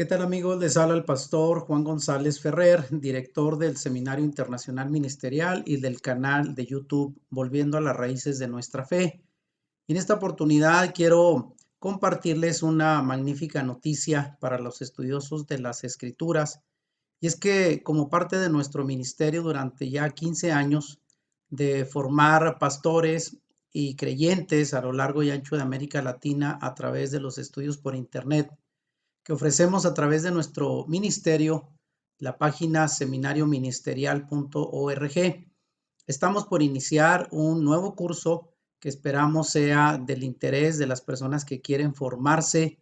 ¿Qué tal amigos? Les habla el pastor Juan González Ferrer, director del Seminario Internacional Ministerial y del canal de YouTube Volviendo a las Raíces de Nuestra Fe. Y en esta oportunidad quiero compartirles una magnífica noticia para los estudiosos de las Escrituras. Y es que como parte de nuestro ministerio durante ya 15 años de formar pastores y creyentes a lo largo y ancho de América Latina a través de los estudios por Internet, que ofrecemos a través de nuestro ministerio, la página seminarioministerial.org. Estamos por iniciar un nuevo curso que esperamos sea del interés de las personas que quieren formarse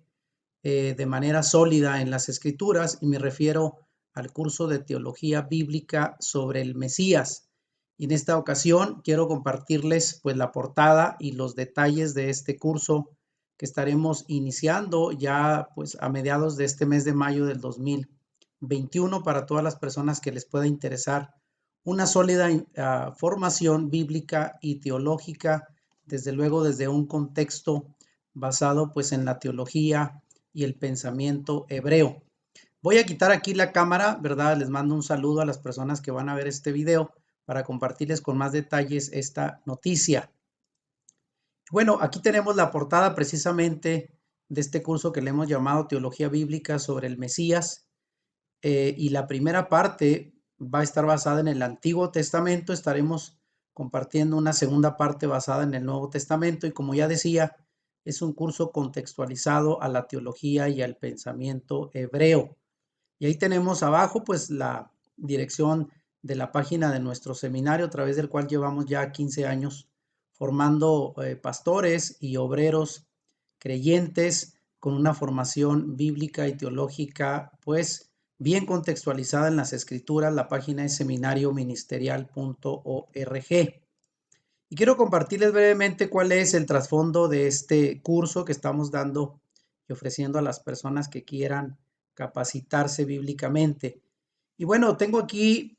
de manera sólida en las escrituras, y me refiero al curso de teología bíblica sobre el Mesías. Y en esta ocasión quiero compartirles pues la portada y los detalles de este curso que estaremos iniciando ya pues a mediados de este mes de mayo del 2021 para todas las personas que les pueda interesar una sólida formación bíblica y teológica, desde luego desde un contexto basado pues en la teología y el pensamiento hebreo. Voy a quitar aquí la cámara, ¿verdad? Les mando un saludo a las personas que van a ver este video para compartirles con más detalles esta noticia. Bueno, aquí tenemos la portada precisamente de este curso que le hemos llamado Teología Bíblica sobre el Mesías. Y la primera parte va a estar basada en el Antiguo Testamento. Estaremos compartiendo una segunda parte basada en el Nuevo Testamento. Y como ya decía, es un curso contextualizado a la teología y al pensamiento hebreo. Y ahí tenemos abajo pues la dirección de la página de nuestro seminario, a través del cual llevamos ya 15 años formando pastores y obreros creyentes con una formación bíblica y teológica pues bien contextualizada en las escrituras. La página es seminarioministerial.org. Y quiero compartirles brevemente cuál es el trasfondo de este curso que estamos dando y ofreciendo a las personas que quieran capacitarse bíblicamente. Y bueno, tengo aquí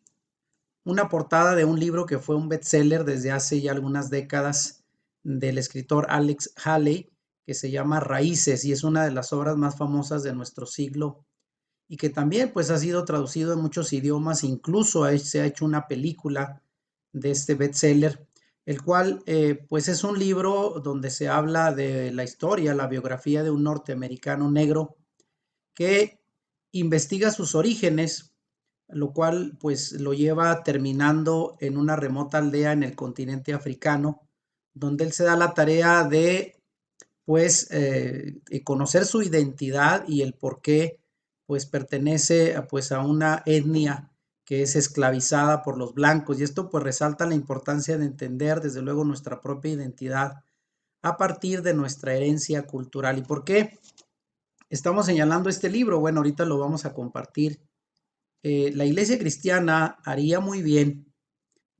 una portada de un libro que fue un bestseller desde hace ya algunas décadas del escritor Alex Haley, que se llama Raíces, y es una de las obras más famosas de nuestro siglo y que también pues ha sido traducido en muchos idiomas. Incluso se ha hecho una película de este bestseller, el cual pues es un libro donde se habla de la historia, la biografía de un norteamericano negro que investiga sus orígenes, lo cual pues lo lleva terminando en una remota aldea en el continente africano, donde él se da la tarea de pues conocer su identidad y el por qué pues pertenece pues a una etnia que es esclavizada por los blancos. Y esto pues resalta la importancia de entender desde luego nuestra propia identidad a partir de nuestra herencia cultural. ¿Y por qué estamos señalando este libro? Bueno, ahorita lo vamos a compartir. La iglesia cristiana haría muy bien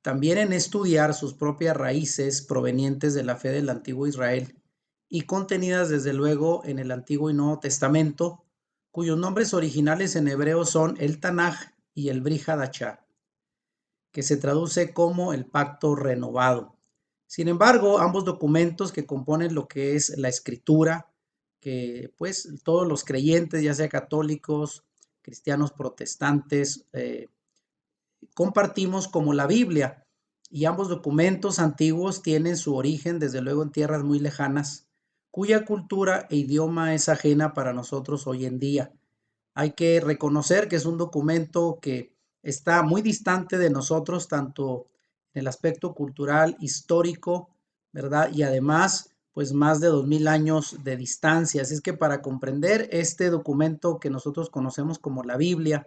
también en estudiar sus propias raíces provenientes de la fe del antiguo Israel y contenidas desde luego en el Antiguo y Nuevo Testamento, cuyos nombres originales en hebreo son el Tanaj y el Brit Hadashah, que se traduce como el pacto renovado. Sin embargo, ambos documentos que componen lo que es la escritura, que pues todos los creyentes, ya sea católicos, cristianos, protestantes, compartimos como la Biblia, y ambos documentos antiguos tienen su origen desde luego en tierras muy lejanas, cuya cultura e idioma es ajena para nosotros hoy en día. Hay que reconocer que es un documento que está muy distante de nosotros, tanto en el aspecto cultural, histórico, ¿verdad? Y además, pues más de 2000 años de distancia. Así es que para comprender este documento que nosotros conocemos como la Biblia,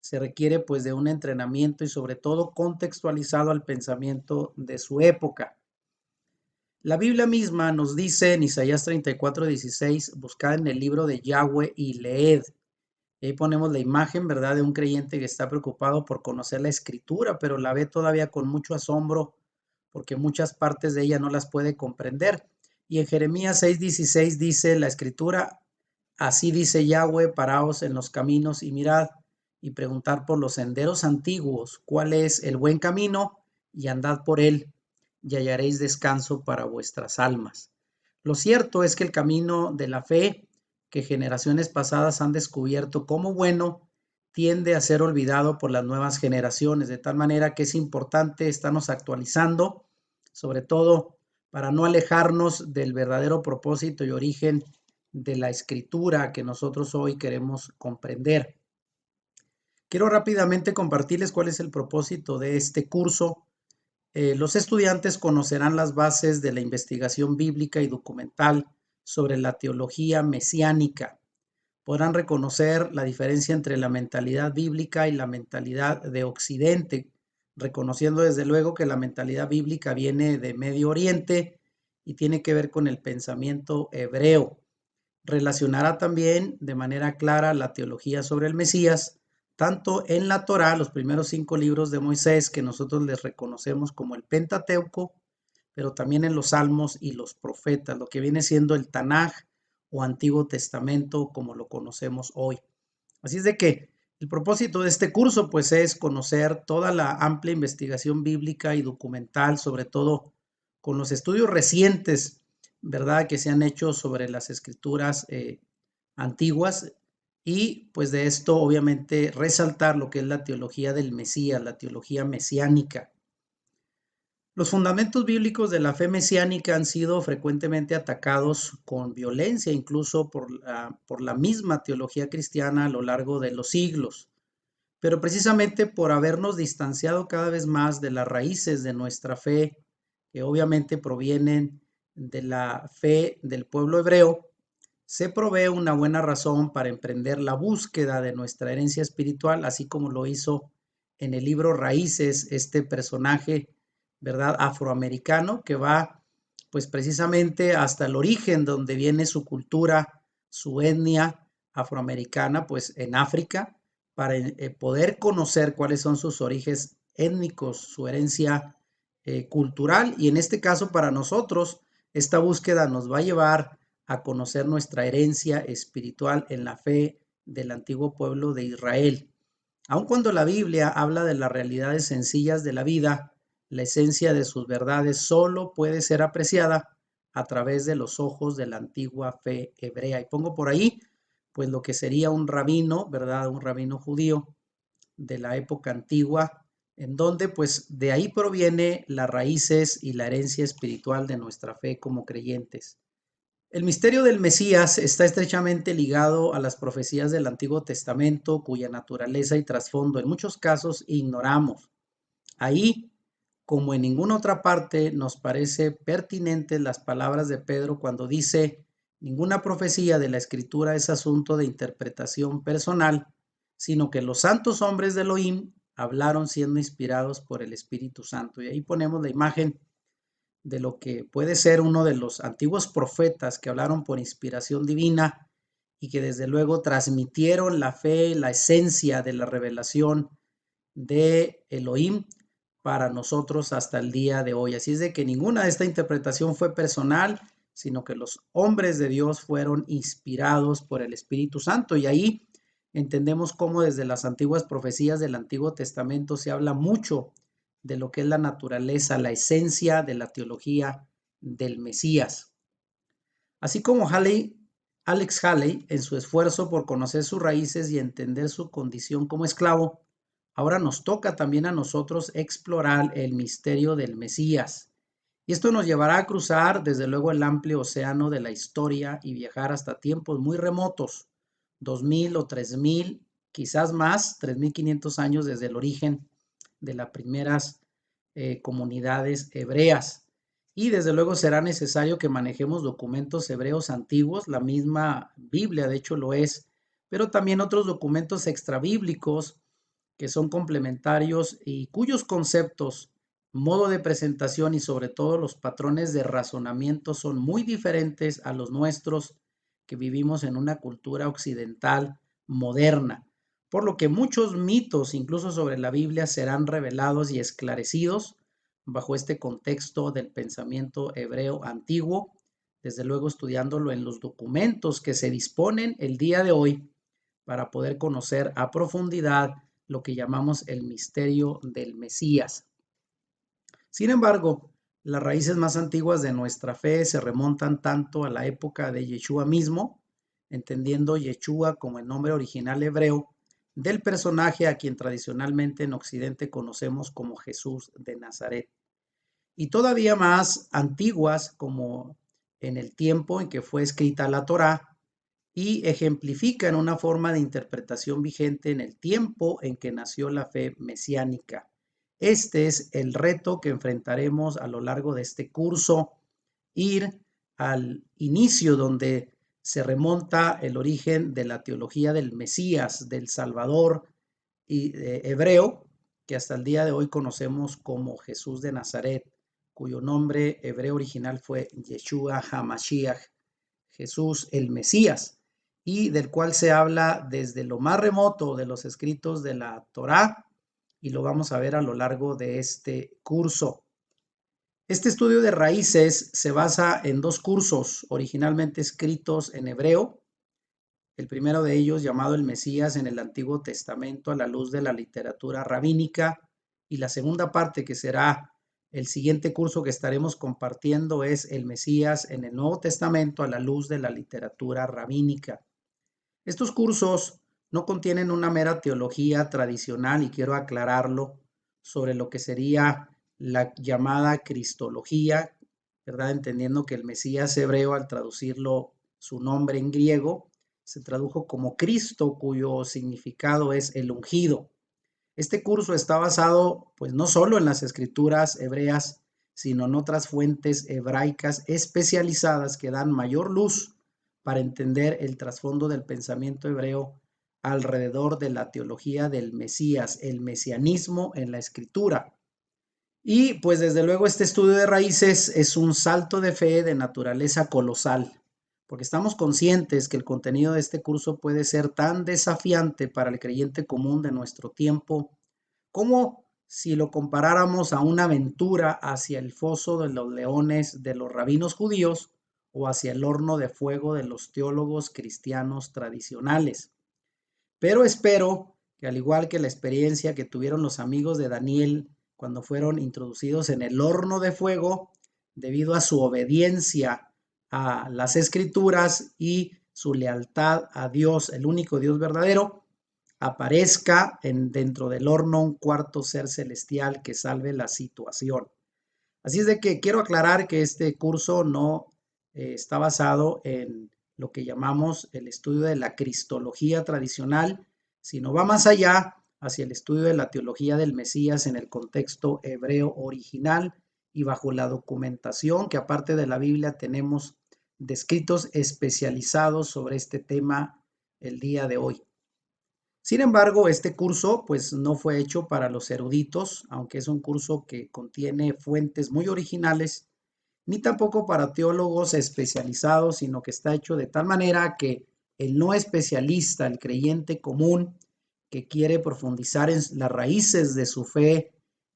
se requiere pues de un entrenamiento y sobre todo contextualizado al pensamiento de su época. La Biblia misma nos dice en Isaías 34:16, buscad en el libro de Yahweh y leed. Y ahí ponemos la imagen, ¿verdad?, de un creyente que está preocupado por conocer la escritura, pero la ve todavía con mucho asombro porque muchas partes de ella no las puede comprender. Y en Jeremías 6:16 dice la escritura, así dice Yahweh, paraos en los caminos y mirad y preguntar por los senderos antiguos, cuál es el buen camino, y andad por él, y hallaréis descanso para vuestras almas. Lo cierto es que el camino de la fe que generaciones pasadas han descubierto como bueno tiende a ser olvidado por las nuevas generaciones, de tal manera que es importante estarnos actualizando, sobre todo para no alejarnos del verdadero propósito y origen de la escritura que nosotros hoy queremos comprender. Quiero rápidamente compartirles cuál es el propósito de este curso. Los estudiantes conocerán las bases de la investigación bíblica y documental sobre la teología mesiánica. Podrán reconocer la diferencia entre la mentalidad bíblica y la mentalidad de Occidente, reconociendo desde luego que la mentalidad bíblica viene de Medio Oriente y tiene que ver con el pensamiento hebreo. Relacionará también de manera clara la teología sobre el Mesías, tanto en la Torá, los primeros 5 libros de Moisés, que nosotros les reconocemos como el Pentateuco, pero también en los Salmos y los profetas, lo que viene siendo el Tanaj o Antiguo Testamento como lo conocemos hoy. Así es de que el propósito de este curso pues es conocer toda la amplia investigación bíblica y documental, sobre todo con los estudios recientes, ¿verdad?, que se han hecho sobre las escrituras antiguas y pues de esto obviamente resaltar lo que es la teología del Mesías, la teología mesiánica. Los fundamentos bíblicos de la fe mesiánica han sido frecuentemente atacados con violencia, incluso por la misma teología cristiana a lo largo de los siglos. Pero precisamente por habernos distanciado cada vez más de las raíces de nuestra fe, que obviamente provienen de la fe del pueblo hebreo, se provee una buena razón para emprender la búsqueda de nuestra herencia espiritual, así como lo hizo en el libro Raíces este personaje, ¿verdad?, afroamericano, que va pues precisamente hasta el origen donde viene su cultura, su etnia afroamericana, pues en África, para poder conocer cuáles son sus orígenes étnicos, su herencia cultural, y en este caso para nosotros, esta búsqueda nos va a llevar a conocer nuestra herencia espiritual en la fe del antiguo pueblo de Israel. Aun cuando la Biblia habla de las realidades sencillas de la vida, la esencia de sus verdades solo puede ser apreciada a través de los ojos de la antigua fe hebrea. Y pongo por ahí, pues lo que sería un rabino, ¿verdad? Un rabino judío de la época antigua, en donde pues de ahí proviene las raíces y la herencia espiritual de nuestra fe como creyentes. El misterio del Mesías está estrechamente ligado a las profecías del Antiguo Testamento, cuya naturaleza y trasfondo en muchos casos ignoramos. Ahí, como en ninguna otra parte, nos parece pertinentes las palabras de Pedro cuando dice: ninguna profecía de la Escritura es asunto de interpretación personal, sino que los santos hombres de Elohim hablaron siendo inspirados por el Espíritu Santo. Y ahí ponemos la imagen de lo que puede ser uno de los antiguos profetas que hablaron por inspiración divina y que desde luego transmitieron la fe, la esencia de la revelación de Elohim para nosotros hasta el día de hoy. Así es de que ninguna de esta interpretación fue personal, sino que los hombres de Dios fueron inspirados por el Espíritu Santo. Y ahí entendemos cómo desde las antiguas profecías del Antiguo Testamento se habla mucho de lo que es la naturaleza, la esencia de la teología del Mesías. Así como Alex Haley, en su esfuerzo por conocer sus raíces y entender su condición como esclavo, ahora nos toca también a nosotros explorar el misterio del Mesías. Y esto nos llevará a cruzar desde luego el amplio océano de la historia y viajar hasta tiempos muy remotos, 2000 o 3000, quizás más, 3500 años desde el origen de las primeras comunidades hebreas. Y desde luego será necesario que manejemos documentos hebreos antiguos, la misma Biblia de hecho lo es, pero también otros documentos extrabíblicos que son complementarios y cuyos conceptos, modo de presentación y sobre todo los patrones de razonamiento son muy diferentes a los nuestros que vivimos en una cultura occidental moderna, por lo que muchos mitos, incluso sobre la Biblia, serán revelados y esclarecidos bajo este contexto del pensamiento hebreo antiguo, desde luego estudiándolo en los documentos que se disponen el día de hoy para poder conocer a profundidad lo que llamamos el misterio del Mesías. Sin embargo, las raíces más antiguas de nuestra fe se remontan tanto a la época de Yeshua mismo, entendiendo Yeshua como el nombre original hebreo del personaje a quien tradicionalmente en Occidente conocemos como Jesús de Nazaret. Y todavía más antiguas, como en el tiempo en que fue escrita la Torá, y ejemplifican una forma de interpretación vigente en el tiempo en que nació la fe mesiánica. Este es el reto que enfrentaremos a lo largo de este curso, ir al inicio donde se remonta el origen de la teología del Mesías, del Salvador y hebreo, que hasta el día de hoy conocemos como Jesús de Nazaret, cuyo nombre hebreo original fue Yeshua HaMashiach, Jesús el Mesías, y del cual se habla desde lo más remoto de los escritos de la Torá, y lo vamos a ver a lo largo de este curso. Este estudio de raíces se basa en dos cursos originalmente escritos en hebreo. El primero de ellos, llamado El Mesías en el Antiguo Testamento a la luz de la literatura rabínica, y la segunda parte, que será el siguiente curso que estaremos compartiendo, es El Mesías en el Nuevo Testamento a la luz de la literatura rabínica. Estos cursos no contienen una mera teología tradicional, y quiero aclararlo, sobre lo que sería la llamada cristología, ¿verdad? Entendiendo que el Mesías hebreo, al traducirlo su nombre en griego, se tradujo como Cristo, cuyo significado es el ungido. Este curso está basado, pues, no solo en las escrituras hebreas, sino en otras fuentes hebraicas especializadas que dan mayor luz para entender el trasfondo del pensamiento hebreo alrededor de la teología del Mesías, el mesianismo en la escritura. Y pues desde luego este estudio de raíces es un salto de fe de naturaleza colosal, porque estamos conscientes que el contenido de este curso puede ser tan desafiante para el creyente común de nuestro tiempo como si lo comparáramos a una aventura hacia el foso de los leones de los rabinos judíos o hacia el horno de fuego de los teólogos cristianos tradicionales. Pero espero que, al igual que la experiencia que tuvieron los amigos de Daniel cuando fueron introducidos en el horno de fuego, debido a su obediencia a las escrituras y su lealtad a Dios, el único Dios verdadero, aparezca dentro del horno un cuarto ser celestial que salve la situación. Así es de que quiero aclarar que este curso no está basado en lo que llamamos el estudio de la cristología tradicional, sino va más allá, hacia el estudio de la teología del Mesías en el contexto hebreo original y bajo la documentación que, aparte de la Biblia, tenemos de escritos especializados sobre este tema el día de hoy. Sin embargo, este curso pues no fue hecho para los eruditos, aunque es un curso que contiene fuentes muy originales, ni tampoco para teólogos especializados, sino que está hecho de tal manera que el no especialista, el creyente común que quiere profundizar en las raíces de su fe,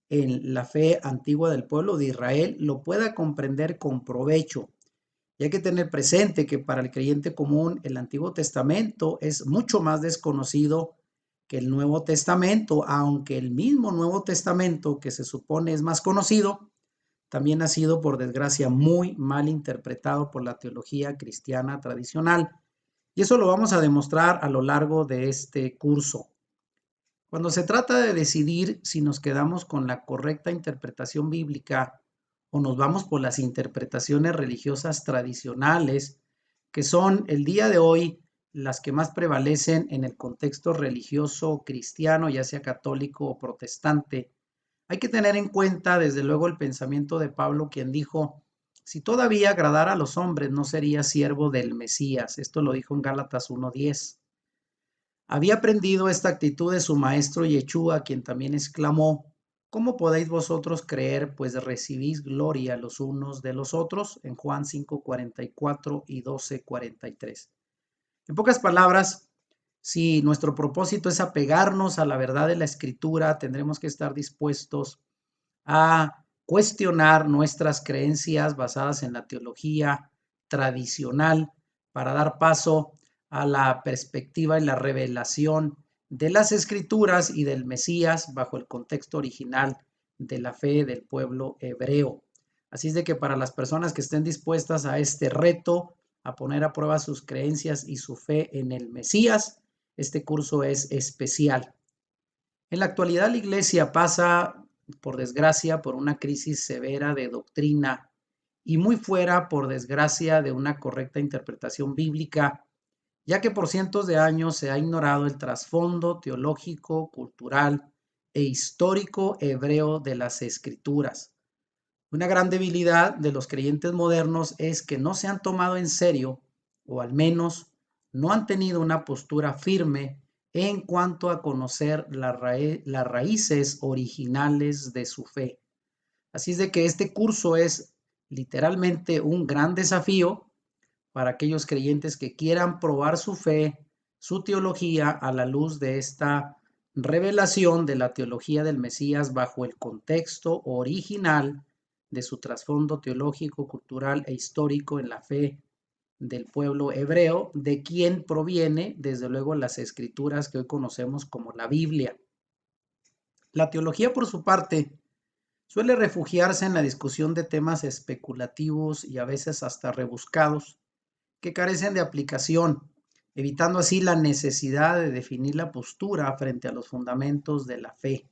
en la fe antigua del pueblo de Israel, lo pueda comprender con provecho. Y hay que tener presente que para el creyente común el Antiguo Testamento es mucho más desconocido que el Nuevo Testamento, aunque el mismo Nuevo Testamento, que se supone es más conocido, también ha sido, por desgracia, muy mal interpretado por la teología cristiana tradicional. Y eso lo vamos a demostrar a lo largo de este curso. Cuando se trata de decidir si nos quedamos con la correcta interpretación bíblica o nos vamos por las interpretaciones religiosas tradicionales, que son el día de hoy las que más prevalecen en el contexto religioso cristiano, ya sea católico o protestante, hay que tener en cuenta desde luego el pensamiento de Pablo, quien dijo: si todavía agradara a los hombres, no sería siervo del Mesías. Esto lo dijo en Gálatas 1:10. Había aprendido esta actitud de su maestro Yeshua, quien también exclamó: ¿cómo podéis vosotros creer, pues recibís gloria los unos de los otros? En Juan 5:44 y 12:43. En pocas palabras, si nuestro propósito es apegarnos a la verdad de la Escritura, tendremos que estar dispuestos a cuestionar nuestras creencias basadas en la teología tradicional para dar paso a la perspectiva y la revelación de las Escrituras y del Mesías bajo el contexto original de la fe del pueblo hebreo. Así es de que para las personas que estén dispuestas a este reto, a poner a prueba sus creencias y su fe en el Mesías, este curso es especial. En la actualidad la Iglesia pasa, por desgracia, por una crisis severa de doctrina y muy fuera, por desgracia, de una correcta interpretación bíblica, ya que por cientos de años se ha ignorado el trasfondo teológico, cultural e histórico hebreo de las Escrituras. Una gran debilidad de los creyentes modernos es que no se han tomado en serio, o al menos no han tenido una postura firme en cuanto a conocer las raíces originales de su fe. Así es de que este curso es literalmente un gran desafío para aquellos creyentes que quieran probar su fe, su teología a la luz de esta revelación de la teología del Mesías bajo el contexto original de su trasfondo teológico, cultural e histórico en la fe del pueblo hebreo, de quien proviene, desde luego, las escrituras que hoy conocemos como la Biblia. La teología, por su parte, suele refugiarse en la discusión de temas especulativos y a veces hasta rebuscados, que carecen de aplicación, evitando así la necesidad de definir la postura frente a los fundamentos de la fe.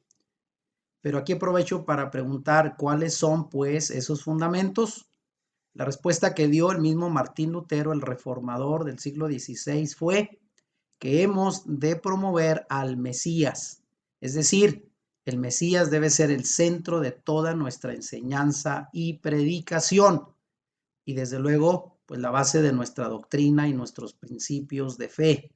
Pero aquí aprovecho para preguntar cuáles son, pues, esos fundamentos. La respuesta que dio el mismo Martín Lutero, el reformador del siglo XVI, fue que hemos de promover al Mesías. Es decir, el Mesías debe ser el centro de toda nuestra enseñanza y predicación. Y desde luego, pues la base de nuestra doctrina y nuestros principios de fe.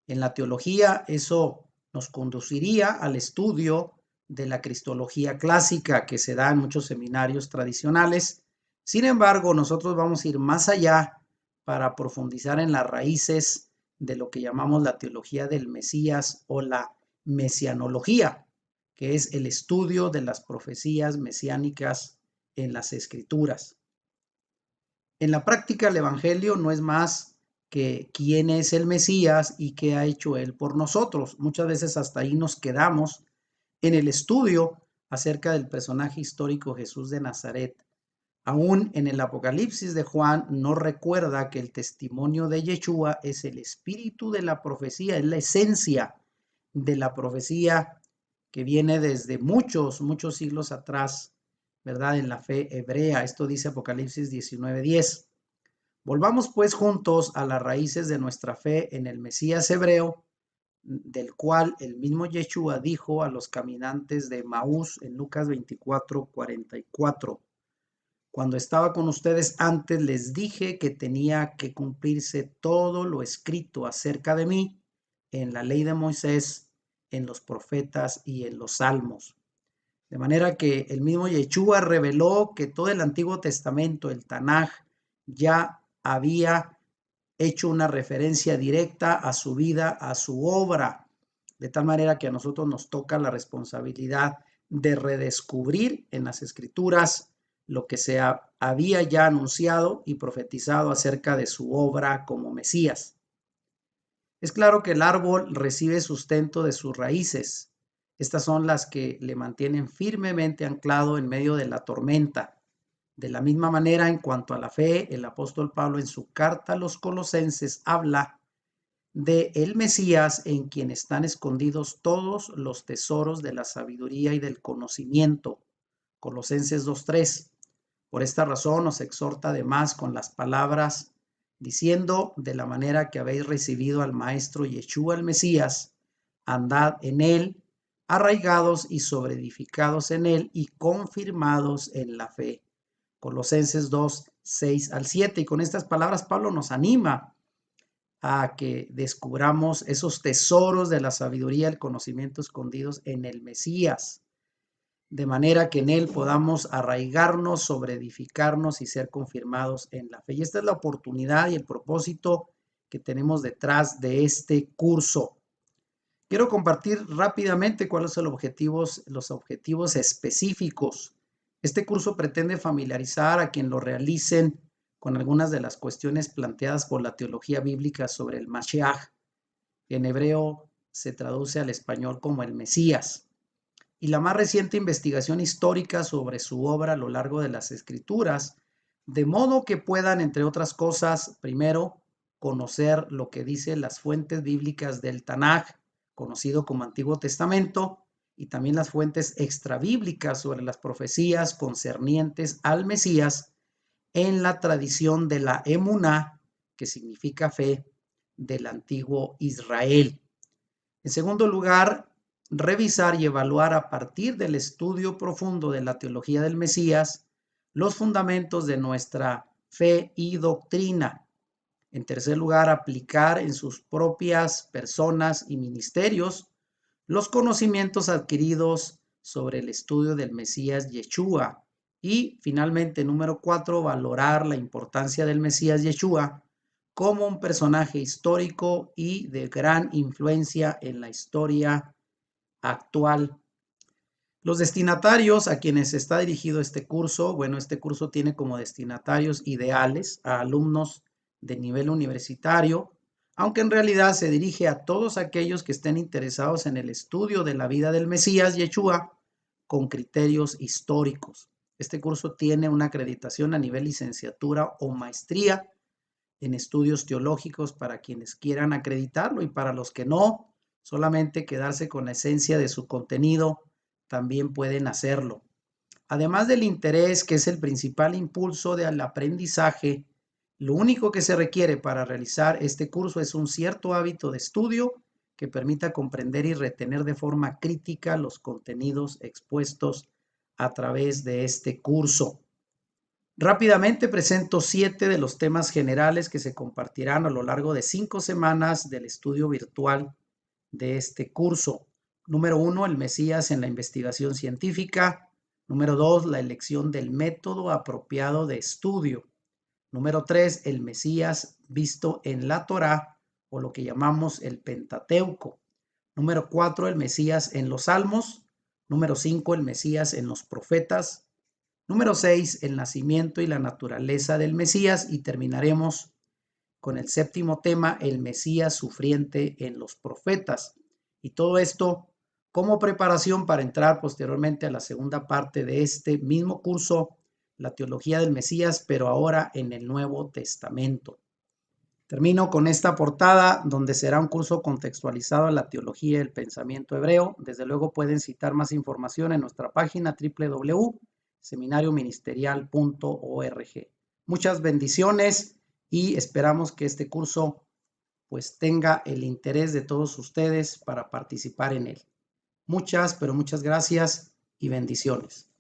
En la teología, eso nos conduciría al estudio de la cristología clásica que se da en muchos seminarios tradicionales. Sin embargo, nosotros vamos a ir más allá para profundizar en las raíces de lo que llamamos la teología del Mesías o la mesianología, que es el estudio de las profecías mesiánicas en las Escrituras. En la práctica, el Evangelio no es más que quién es el Mesías y qué ha hecho Él por nosotros. Muchas veces hasta ahí nos quedamos en el estudio acerca del personaje histórico Jesús de Nazaret. Aún en el Apocalipsis de Juan nos recuerda que el testimonio de Yeshua es el espíritu de la profecía, es la esencia de la profecía que viene desde muchos, muchos siglos atrás, ¿verdad? En la fe hebrea. Esto dice Apocalipsis 19:10. Volvamos pues juntos a las raíces de nuestra fe en el Mesías hebreo, del cual el mismo Yeshua dijo a los caminantes de Maús en Lucas 24:44. Cuando estaba con ustedes antes les dije que tenía que cumplirse todo lo escrito acerca de mí en la ley de Moisés, en los profetas y en los salmos. De manera que el mismo Yeshua reveló que todo el Antiguo Testamento, el Tanaj, ya había hecho una referencia directa a su vida, a su obra, de tal manera que a nosotros nos toca la responsabilidad de redescubrir en las Escrituras lo que se había ya anunciado y profetizado acerca de su obra como Mesías. Es claro que el árbol recibe sustento de sus raíces. Estas son las que le mantienen firmemente anclado en medio de la tormenta. De la misma manera, en cuanto a la fe, el apóstol Pablo en su carta a los Colosenses habla de el Mesías en quien están escondidos todos los tesoros de la sabiduría y del conocimiento. Colosenses 2:3. Por esta razón nos exhorta además con las palabras diciendo: de la manera que habéis recibido al Maestro Yeshua el Mesías, andad en él, arraigados y sobreedificados en él y confirmados en la fe. Colosenses 2:6-7. Y con estas palabras Pablo nos anima a que descubramos esos tesoros de la sabiduría, el conocimiento escondidos en el Mesías, de manera que en él podamos arraigarnos, sobreedificarnos y ser confirmados en la fe. Y esta es la oportunidad y el propósito que tenemos detrás de este curso. Quiero compartir rápidamente cuáles son los objetivos específicos. Este curso pretende familiarizar a quien lo realicen con algunas de las cuestiones planteadas por la teología bíblica sobre el Mashiach, que en hebreo se traduce al español como el Mesías, y la más reciente investigación histórica sobre su obra a lo largo de las Escrituras de modo que puedan, entre otras cosas, primero, conocer lo que dicen las fuentes bíblicas del Tanaj, conocido como Antiguo Testamento, y también las fuentes extrabíblicas sobre las profecías concernientes al Mesías en la tradición de la Emuná, que significa fe, del antiguo Israel. En segundo lugar, revisar y evaluar a partir del estudio profundo de la teología del Mesías los fundamentos de nuestra fe y doctrina. En tercer lugar, aplicar en sus propias personas y ministerios los conocimientos adquiridos sobre el estudio del Mesías Yeshua. Y finalmente, número 4, valorar la importancia del Mesías Yeshua como un personaje histórico y de gran influencia en la historia actual. Los destinatarios a quienes está dirigido este curso, bueno, este curso tiene como destinatarios ideales a alumnos de nivel universitario, aunque en realidad se dirige a todos aquellos que estén interesados en el estudio de la vida del Mesías Yeshua con criterios históricos. Este curso tiene una acreditación a nivel licenciatura o maestría en estudios teológicos para quienes quieran acreditarlo, y para los que no, solamente quedarse con la esencia de su contenido, también pueden hacerlo. Además del interés, que es el principal impulso del aprendizaje, lo único que se requiere para realizar este curso es un cierto hábito de estudio que permita comprender y retener de forma crítica los contenidos expuestos a través de este curso. Rápidamente presento 7 de los temas generales que se compartirán a lo largo de 5 semanas del estudio virtual de este curso. Número 1, el Mesías en la investigación científica. Número 2, la elección del método apropiado de estudio. Número 3, el Mesías visto en la Torá, o lo que llamamos el Pentateuco. Número 4, el Mesías en los Salmos. Número 5, el Mesías en los profetas. Número 6, el nacimiento y la naturaleza del Mesías. Y terminaremos con el séptimo tema, el Mesías sufriente en los profetas. Y todo esto como preparación para entrar posteriormente a la segunda parte de este mismo curso, la teología del Mesías, pero ahora en el Nuevo Testamento. Termino con esta portada, donde será un curso contextualizado en la teología y el pensamiento hebreo. Desde luego pueden citar más información en nuestra página www.seminarioministerial.org. Muchas bendiciones y esperamos que este curso pues tenga el interés de todos ustedes para participar en él. Muchas, pero muchas gracias y bendiciones.